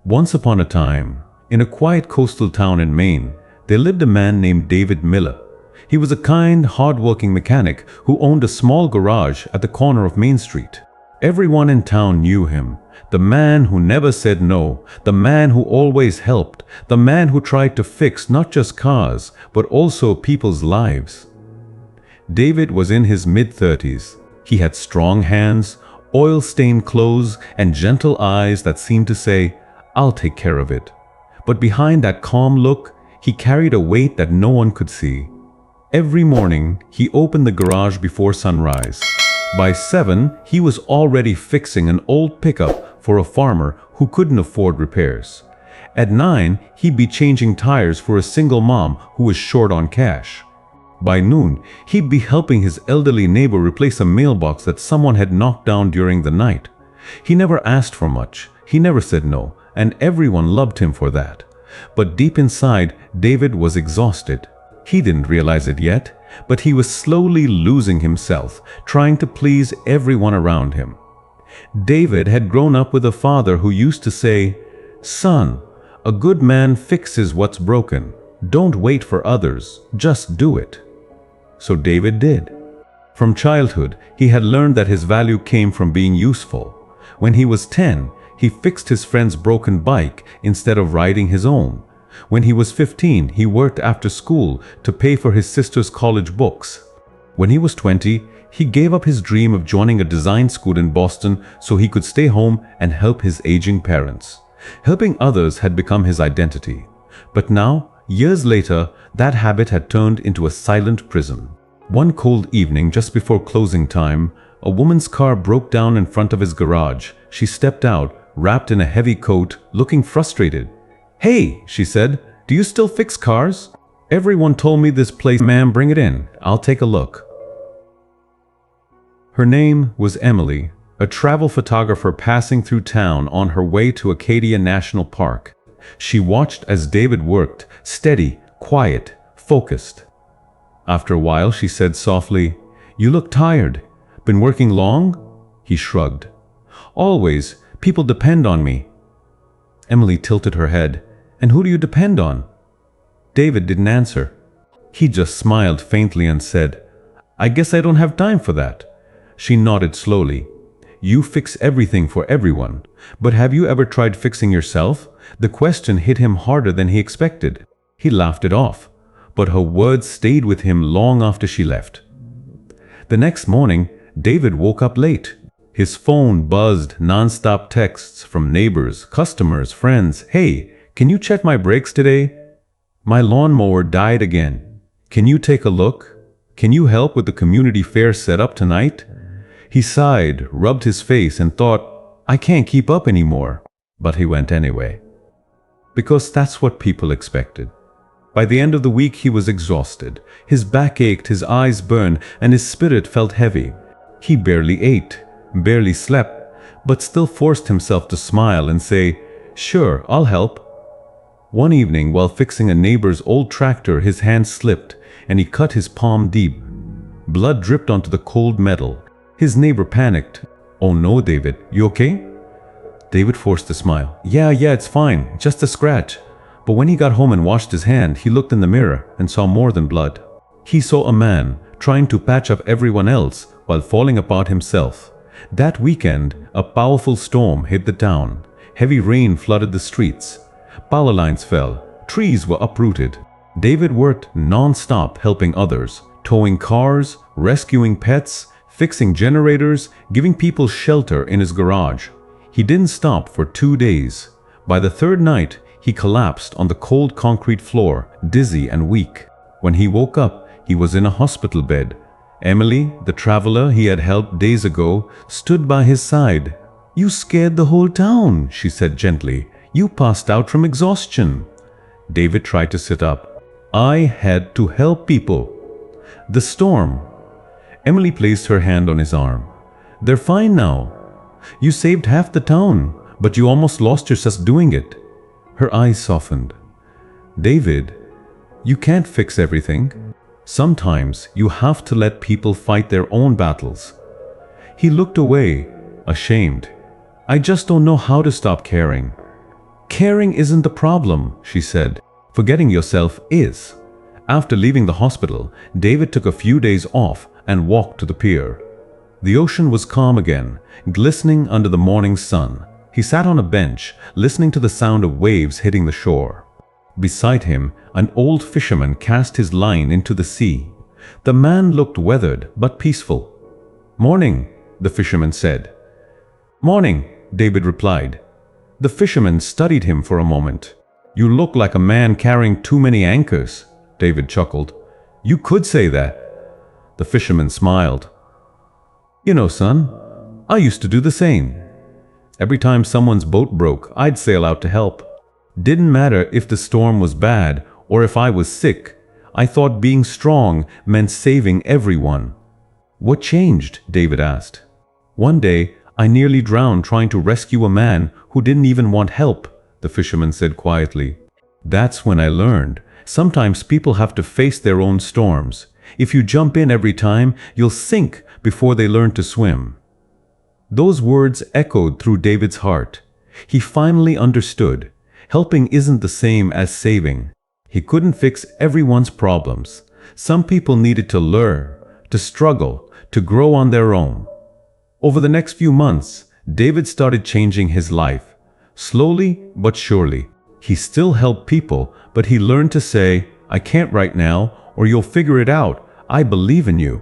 Once upon a time, in a quiet coastal town in Maine, there lived a man named David Miller. He was a kind, hard-working mechanic who owned a small garage at the corner of Main Street. Everyone in town knew him. The man who never said no, the man who always helped, the man who tried to fix not just cars, but also people's lives. David was in his mid-30s. He had strong hands, oil-stained clothes, and gentle eyes that seemed to say, "I'll take care of it." But behind that calm look, he carried a weight that no one could see. Every morning, he opened the garage before sunrise. By 7, he was already fixing an old pickup for a farmer who couldn't afford repairs. At 9, he'd be changing tires for a single mom who was short on cash. By noon, he'd be helping his elderly neighbor replace a mailbox that someone had knocked down during the night. He never asked for much, he never said no, and everyone loved him for that. But deep inside, David was exhausted. He didn't realize it yet, but he was slowly losing himself, trying to please everyone around him. David had grown up with a father who used to say, "Son, a good man fixes what's broken. Don't wait for others, just do it." So David did. From childhood, he had learned that his value came from being useful. When he was 10, he fixed his friend's broken bike instead of riding his own. When he was 15, he worked after school to pay for his sister's college books. When he was 20, he gave up his dream of joining a design school in Boston so he could stay home and help his aging parents. Helping others had become his identity. But now, years later, that habit had turned into a silent prison. One cold evening just before closing time, a woman's car broke down in front of his garage. She stepped out, wrapped in a heavy coat, looking frustrated. "Hey," she said, "do you still fix cars?" "Everyone told me this place." "Ma'am, bring it in. I'll take a look." Her name was Emily, a travel photographer passing through town on her way to Acadia National Park. She watched as David worked, steady, quiet, focused. After a while, she said softly, "You look tired. Been working long?" He shrugged. "Always. People depend on me." Emily tilted her head. "And who do you depend on?" David didn't answer. He just smiled faintly and said, "I guess I don't have time for that." She nodded slowly. "You fix everything for everyone. But have you ever tried fixing yourself?" The question hit him harder than he expected. He laughed it off, but her words stayed with him long after she left. The next morning, David woke up late. His phone buzzed, non-stop texts from neighbors, customers, friends. "Hey, can you check my brakes today? My lawnmower died again. Can you take a look? Can you help with the community fair setup tonight?" He sighed, rubbed his face, and thought, "I can't keep up anymore." But he went anyway. Because that's what people expected. By the end of the week, he was exhausted. His back ached, his eyes burned, and his spirit felt heavy. He barely ate, barely slept, but still forced himself to smile and say, "Sure, I'll help." One evening, while fixing a neighbor's old tractor, his hand slipped, and he cut his palm deep. Blood dripped onto the cold metal. His neighbor panicked. "Oh no, David, you okay?" David forced a smile. Yeah, it's fine, just a scratch." But when he got home and washed his hand, he looked in the mirror and saw more than blood. He saw a man trying to patch up everyone else while falling apart himself. That weekend, a powerful storm hit the town. Heavy rain flooded the streets. Power lines fell. Trees were uprooted. David worked non-stop helping others, towing cars, rescuing pets, fixing generators, giving people shelter in his garage. He didn't stop for 2 days. By the third night, he collapsed on the cold concrete floor, dizzy and weak. When he woke up, he was in a hospital bed. Emily, the traveler he had helped days ago, stood by his side. "You scared the whole town," she said gently. "You passed out from exhaustion." David tried to sit up. "I had to help people." "The storm." Emily placed her hand on his arm. "They're fine now. You saved half the town, but you almost lost yourself doing it." Her eyes softened. "David, you can't fix everything. Sometimes you have to let people fight their own battles." He looked away, ashamed. "I just don't know how to stop caring." Caring isn't the problem, she said. Forgetting yourself is. After leaving the hospital, David took a few days off and walked to the pier. The ocean was calm again, glistening under the morning sun. He sat on a bench, listening to the sound of waves hitting the shore. Beside him, an old fisherman cast his line into the sea. The man looked weathered but peaceful. "Morning," the fisherman said. "Morning," David replied. The fisherman studied him for a moment. "You look like a man carrying too many anchors," David chuckled. "You could say that." The fisherman smiled. "You know, son, I used to do the same. Every time someone's boat broke, I'd sail out to help. Didn't matter if the storm was bad or if I was sick. I thought being strong meant saving everyone." "What changed?" David asked. "One day, I nearly drowned trying to rescue a man who didn't even want help," the fisherman said quietly. "That's when I learned. Sometimes people have to face their own storms. If you jump in every time, you'll sink before they learn to swim." Those words echoed through David's heart. He finally understood. Helping isn't the same as saving. He couldn't fix everyone's problems. Some people needed to learn, to struggle, to grow on their own. Over the next few months, David started changing his life. Slowly but surely. He still helped people, but he learned to say, "I can't right now," or "You'll figure it out. I believe in you."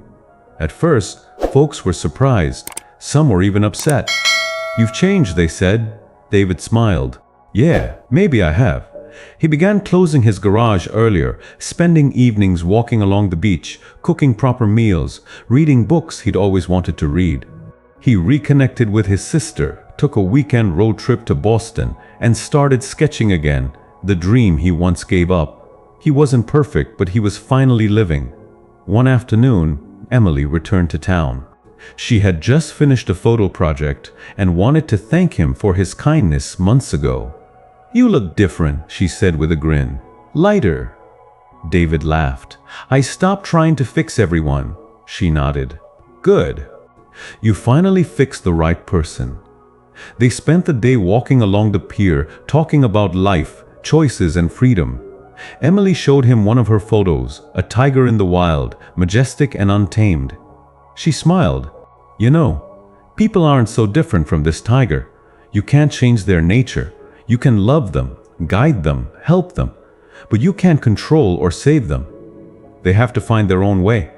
At first, folks were surprised. Some were even upset. "You've changed," they said. David smiled. "Yeah, maybe I have." He began closing his garage earlier, spending evenings walking along the beach, cooking proper meals, reading books he'd always wanted to read. He reconnected with his sister, took a weekend road trip to Boston, and started sketching again, the dream he once gave up. He wasn't perfect, but he was finally living. One afternoon, Emily returned to town. She had just finished a photo project and wanted to thank him for his kindness months ago. "You look different," she said with a grin. "Lighter." David laughed. "I stopped trying to fix everyone," she nodded. "Good. You finally fixed the right person." They spent the day walking along the pier, talking about life, choices, and freedom. Emily showed him one of her photos, a tiger in the wild, majestic and untamed. She smiled. "You know, people aren't so different from this tiger. You can't change their nature. You can love them, guide them, help them, but you can't control or save them. They have to find their own way."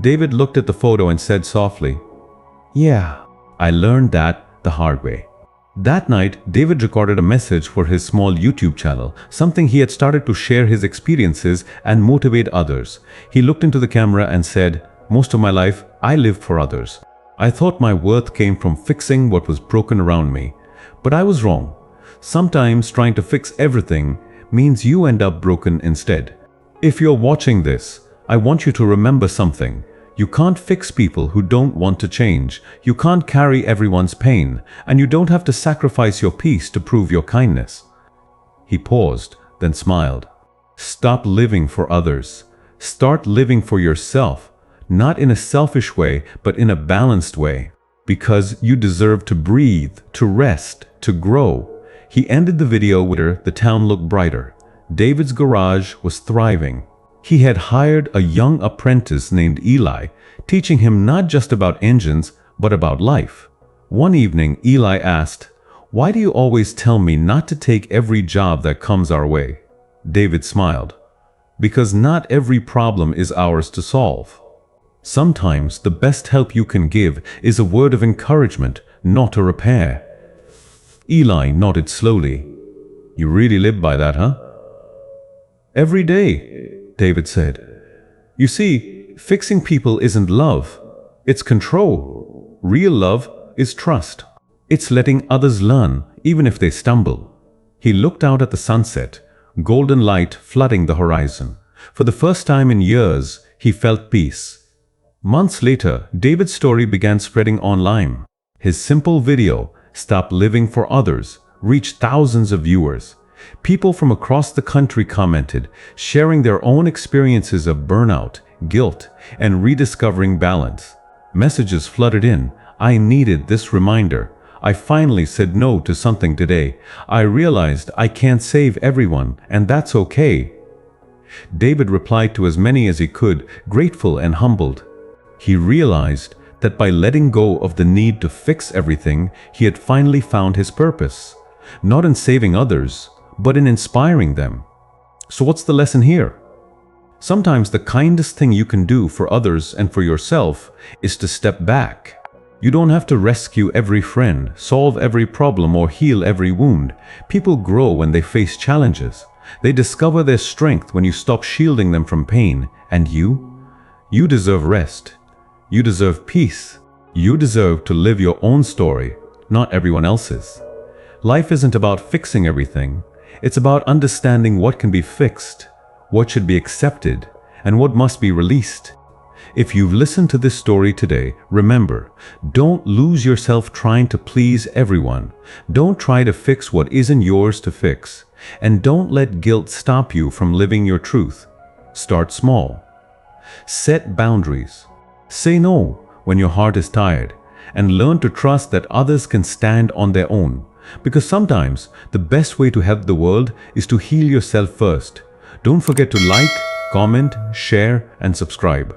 David looked at the photo and said softly, "Yeah, I learned that the hard way." That night, David recorded a message for his small YouTube channel, something he had started to share his experiences and motivate others. He looked into the camera and said, "Most of my life, I lived for others. I thought my worth came from fixing what was broken around me. But I was wrong. Sometimes trying to fix everything means you end up broken instead. If you're watching this, I want you to remember something. You can't fix people who don't want to change. You can't carry everyone's pain, and you don't have to sacrifice your peace to prove your kindness." He paused, then smiled. "Stop living for others. Start living for yourself, not in a selfish way, but in a balanced way. Because you deserve to breathe, to rest, to grow." He ended the video with the town looked brighter. David's garage was thriving. He had hired a young apprentice named Eli, teaching him not just about engines, but about life. One evening, Eli asked, "Why do you always tell me not to take every job that comes our way?" David smiled. "Because not every problem is ours to solve. Sometimes the best help you can give is a word of encouragement, not a repair." Eli nodded slowly. "You really live by that, huh?" "Every day," David said. "You see, fixing people isn't love. It's control. Real love is trust. It's letting others learn, even if they stumble." He looked out at the sunset, golden light flooding the horizon. For the first time in years, he felt peace. Months later, David's story began spreading online. His simple video, "Stop Living for Others," reached thousands of viewers. People from across the country commented, sharing their own experiences of burnout, guilt, and rediscovering balance. Messages flooded in. "I needed this reminder. I finally said no to something today. I realized I can't save everyone, and that's okay." David replied to as many as he could, grateful and humbled. He realized that by letting go of the need to fix everything, he had finally found his purpose, not in saving others, but in inspiring them. So what's the lesson here? Sometimes the kindest thing you can do for others and for yourself is to step back. You don't have to rescue every friend, solve every problem, or heal every wound. People grow when they face challenges. They discover their strength when you stop shielding them from pain. And you deserve rest. You deserve peace. You deserve to live your own story, not everyone else's. Life isn't about fixing everything. It's about understanding what can be fixed, what should be accepted, and what must be released. If you've listened to this story today, remember, don't lose yourself trying to please everyone. Don't try to fix what isn't yours to fix. And don't let guilt stop you from living your truth. Start small. Set boundaries. Say no when your heart is tired, and learn to trust that others can stand on their own. Because sometimes the best way to help the world is to heal yourself first. Don't forget to like, comment, share, and subscribe.